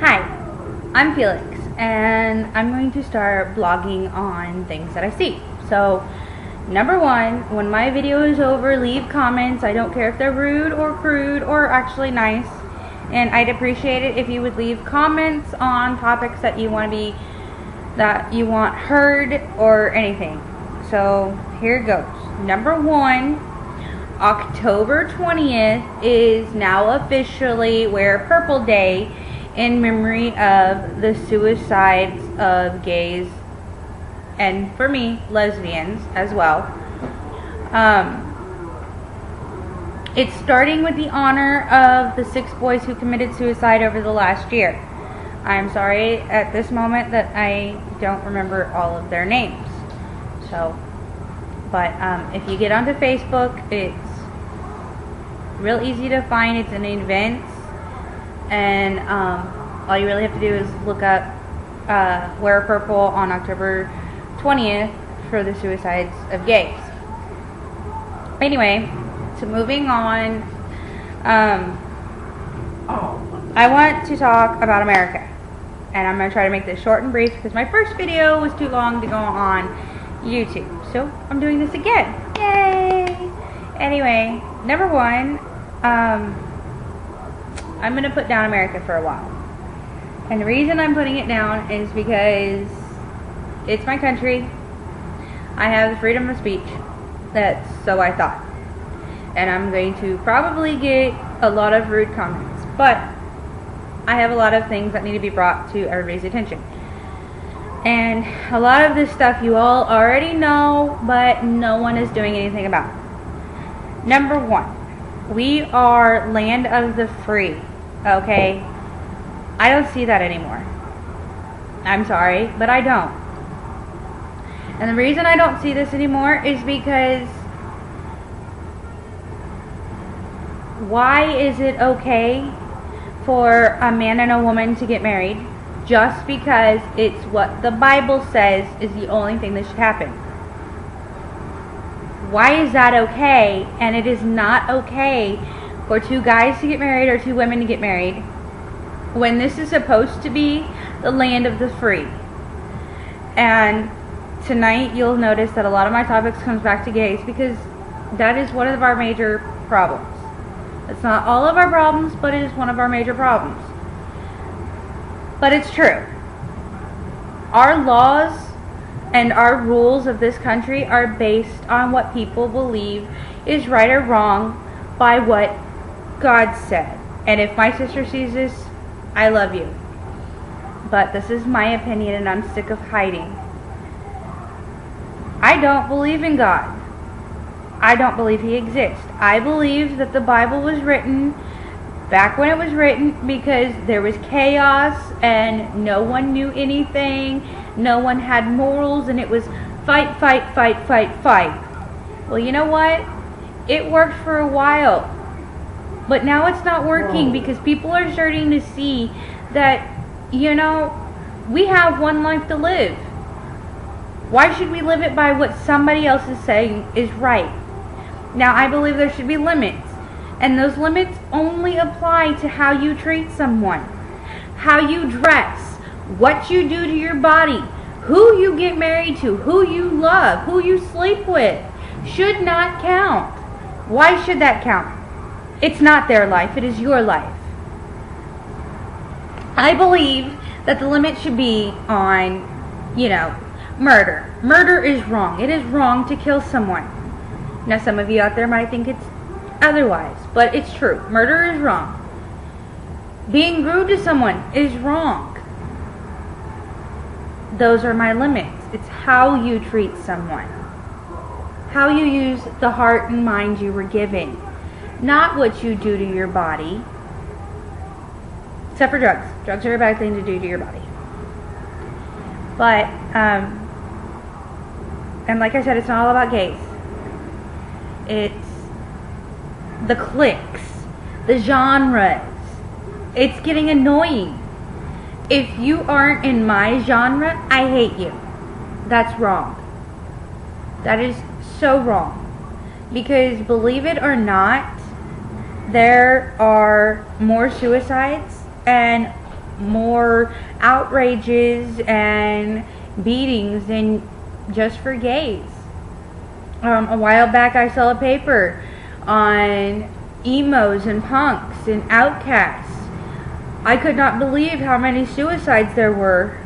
Hi, I'm Felix, and I'm going to start blogging on things that I see. So, number one, when my video is over, leave comments. I don't care if they're rude or crude or actually nice. And I'd appreciate it if you would leave comments on topics that you want heard or anything. So, here goes. Number one, October 20th is now officially Wear Purple Day in memory of the suicides of gays and, for me, lesbians as well. It's starting with the honor of the 6 boys who committed suicide over the last year. I'm sorry at this moment that I don't remember all of their names. But if you get onto Facebook, it's real easy to find. It's an event, and all you really have to do is look up Wear Purple on October 20th for the suicides of gays. Anyway, so moving on, I want to talk about America, and I'm going to try to make this short and brief because my first video was too long to go on YouTube, so I'm doing this again. Yay! Anyway, number one, I'm going to put down America for a while. And the reason I'm putting it down is because it's my country. I have the freedom of speech. So I thought. And I'm going to probably get a lot of rude comments. But I have a lot of things that need to be brought to everybody's attention. And a lot of this stuff you all already know, but no one is doing anything about it. Number one, we are land of the free, okay? I don't see that anymore. I'm sorry, but I don't. And the reason I don't see this anymore is because why is it okay for a man and a woman to get married just because it's what the Bible says is the only thing that should happen? Why is that okay, and it is not okay for 2 guys to get married or 2 women to get married when this is supposed to be the land of the free? And tonight you'll notice that a lot of my topics comes back to gays because that is one of our major problems. It's not all of our problems, but it is one of our major problems. But it's true. Our laws and our rules of this country are based on what people believe is right or wrong by what God said. And if my sister sees this, I love you. But this is my opinion, and I'm sick of hiding. I don't believe in God. I don't believe He exists. I believe that the Bible was written back when it was written because there was chaos and no one knew anything. No one had morals, and it was fight, fight, fight, fight, fight. Well, you know what? It worked for a while. But now it's not working because people are starting to see that, we have one life to live. Why should we live it by what somebody else is saying is right? Now, I believe there should be limits. And those limits only apply to how you treat someone, how you dress, what you do to your body, who you get married to, who you love, who you sleep with, should not count. Why should that count? It's not their life, it is your life. I believe that the limit should be on, murder. Murder is wrong. It is wrong to kill someone. Now, some of you out there might think it's otherwise, but it's true. Murder is wrong. Being rude to someone is wrong. Those are my limits. It's how you treat someone. How you use the heart and mind you were given. Not what you do to your body. Except for drugs. Drugs are a bad thing to do to your body. But, and like I said, it's not all about gays. It's the cliques, the genres. It's getting annoying. If you aren't in my genre, I hate you. That's wrong. That is so wrong. Because believe it or not, there are more suicides and more outrages and beatings than just for gays. A while back I saw a paper on emos and punks and outcasts. I could not believe how many suicides there were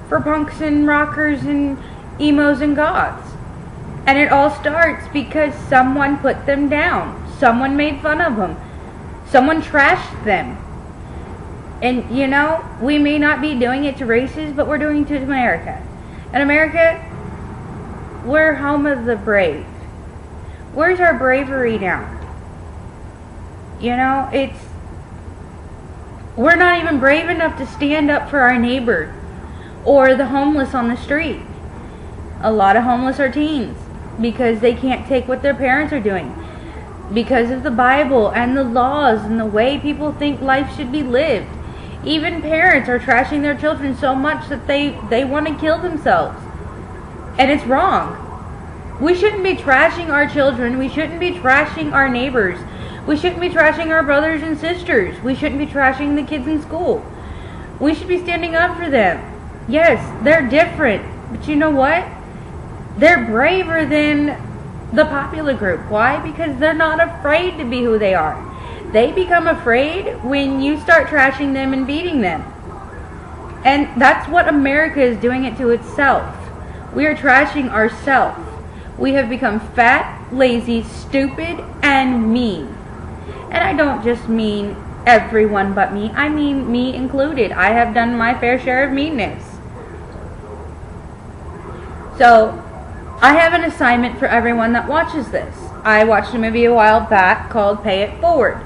for punks and rockers and emos and goths. And it all starts because someone put them down. Someone made fun of them. Someone trashed them. And, you know, we may not be doing it to races, but we're doing it to America. And America, we're home of the brave. Where's our bravery now? You know, we're not even brave enough to stand up for our neighbor or the homeless on the street. A lot of homeless are teens because they can't take what their parents are doing because of the Bible and the laws and the way people think life should be lived. Even parents are trashing their children so much that they want to kill themselves. And it's wrong. We shouldn't be trashing our children. We shouldn't be trashing our neighbors. We shouldn't be trashing our brothers and sisters. We shouldn't be trashing the kids in school. We should be standing up for them. Yes, they're different. But you know what? They're braver than the popular group. Why? Because they're not afraid to be who they are. They become afraid when you start trashing them and beating them. And that's what America is doing it to itself. We are trashing ourselves. We have become fat, lazy, stupid, and mean. And I don't just mean everyone but me. I mean me included. I have done my fair share of meanness. So, I have an assignment for everyone that watches this. I watched a movie a while back called Pay It Forward.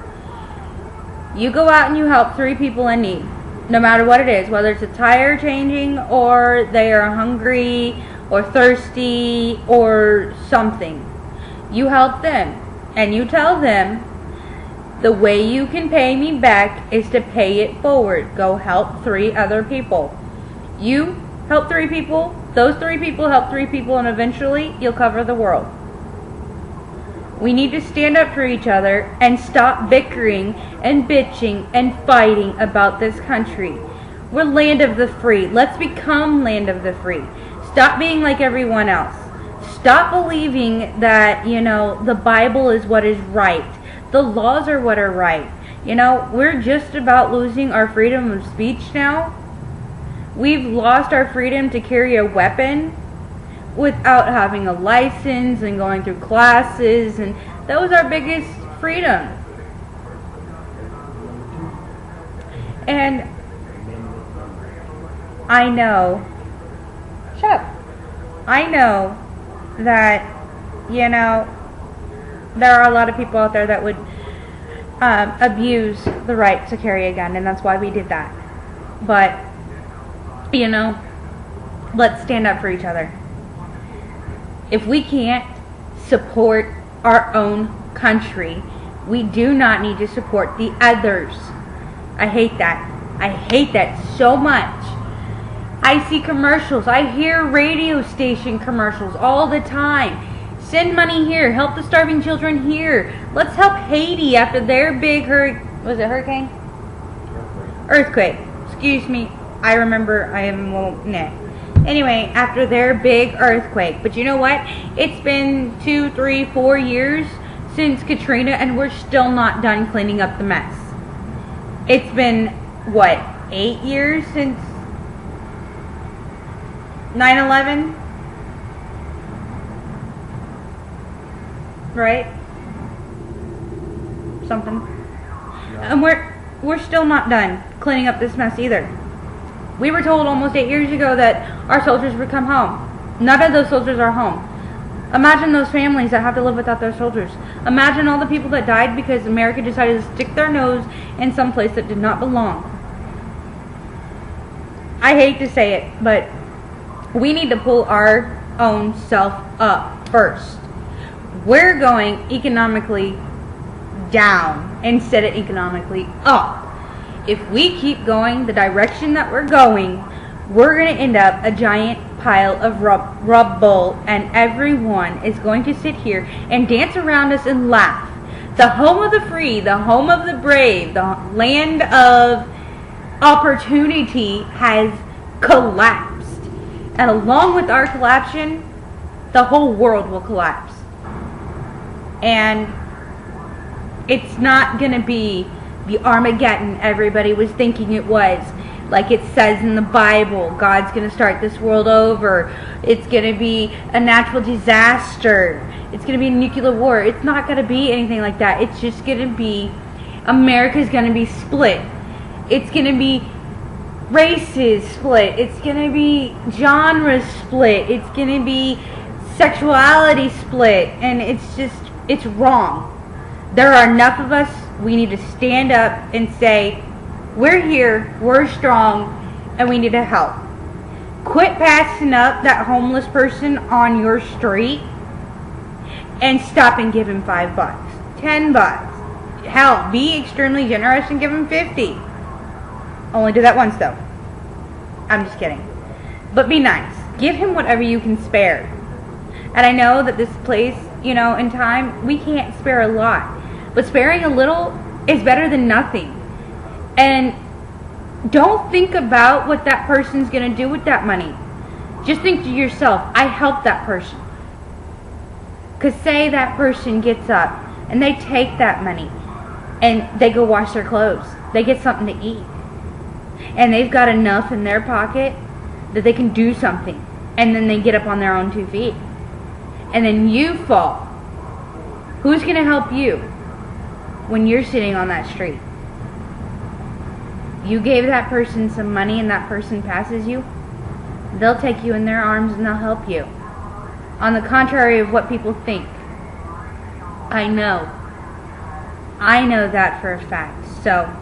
You go out and you help 3 people in need, no matter what it is, whether it's a tire changing or they are hungry or thirsty or something. You help them and you tell them the way you can pay me back is to pay it forward. Go help 3 other people. You help 3 people, those 3 people help 3 people, and eventually you'll cover the world. We need to stand up for each other and stop bickering and bitching and fighting about this country. We're land of the free. Let's become land of the free. Stop being like everyone else. Stop believing that, you know, the Bible is what is right. The laws are what are right. You know, we're just about losing our freedom of speech now. We've lost our freedom to carry a weapon without having a license and going through classes, and that was our biggest freedom. And I know, shut up. I know that, you know, there are a lot of people out there that would abuse the right to carry a gun, and that's why we did that. But, you know, let's stand up for each other. If we can't support our own country, we do not need to support the others. I hate that. I hate that so much. I see commercials. I hear radio station commercials all the time. Send money here. Help the starving children here. Let's help Haiti after their big hurricane? Earthquake. Excuse me. I remember I am a little nah. Anyway, after their big earthquake. But you know what? It's been 2, 3, 4 years since Katrina, and we're still not done cleaning up the mess. It's been, what, 8 years since 9/11? Right? Something. Yeah. And we're still not done cleaning up this mess either. We were told almost 8 years ago that our soldiers would come home. None of those soldiers are home. Imagine those families that have to live without their soldiers. Imagine all the people that died because America decided to stick their nose in some place that did not belong. I hate to say it, but we need to pull our own self up first. We're going economically down instead of economically up. If we keep going the direction that we're going, we're going to end up a giant pile of rubble, and everyone is going to sit here and dance around us and laugh. The home of the free, the home of the brave, the land of opportunity has collapsed. And along with our collapsion, the whole world will collapse. And it's not going to be the Armageddon everybody was thinking it was. Like it says in the Bible, God's going to start this world over. It's going to be a natural disaster. It's going to be a nuclear war. It's not going to be anything like that. It's just going to be, America's going to be split. It's going to be races split. It's going to be genres split. It's going to be sexuality split. And it's wrong. There are enough of us. We need to stand up and say, we're here, we're strong, and we need to help. Quit passing up that homeless person on your street and stop and give him $5, $10. Hell, be extremely generous and give him 50. Only do that once though. I'm just kidding. But be nice. Give him whatever you can spare. And I know that this place, in time, we can't spare a lot. But sparing a little is better than nothing. And don't think about what that person's going to do with that money. Just think to yourself, I helped that person. Because say that person gets up and they take that money and they go wash their clothes. They get something to eat. And they've got enough in their pocket that they can do something. And then they get up on their own 2 feet. And then you fall. Who's going to help you when you're sitting on that street? You gave that person some money and that person passes you, they'll take you in their arms and they'll help you. On the contrary of what people think. I know that for a fact. So,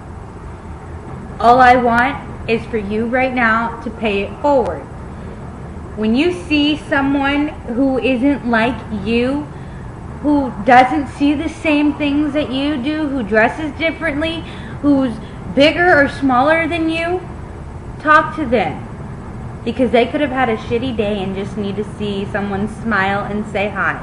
all I want is for you right now to pay it forward. When you see someone who isn't like you, who doesn't see the same things that you do, who dresses differently, who's bigger or smaller than you, talk to them. Because they could have had a shitty day and just need to see someone smile and say hi.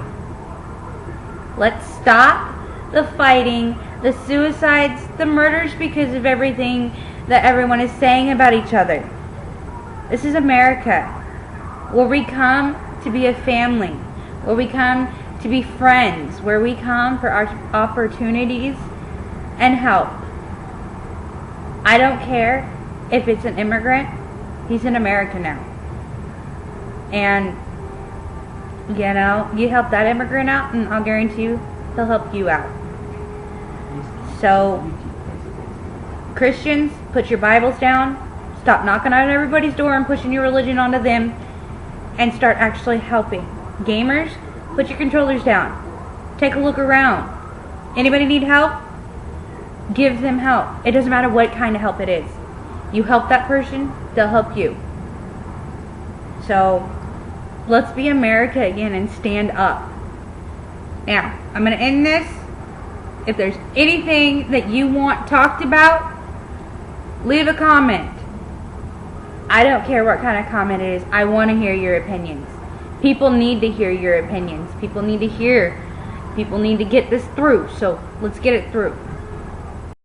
Let's stop the fighting, the suicides, the murders because of everything that everyone is saying about each other. This is America, where we come to be a family, where we come to be friends, where we come for our opportunities and help. I don't care if it's an immigrant. He's in America now. And, you help that immigrant out, and I'll guarantee you he'll help you out. So, Christians, put your Bibles down. Stop knocking on everybody's door and pushing your religion onto them. And start actually helping. Gamers, put your controllers down. Take a look around. Anybody need help? Give them help. It doesn't matter what kind of help it is. You help that person, they'll help you. So, let's be America again and stand up. Now, I'm going to end this. If there's anything that you want talked about, leave a comment. I don't care what kind of comment it is. I want to hear your opinions. People need to hear your opinions. People need to get this through. So, let's get it through.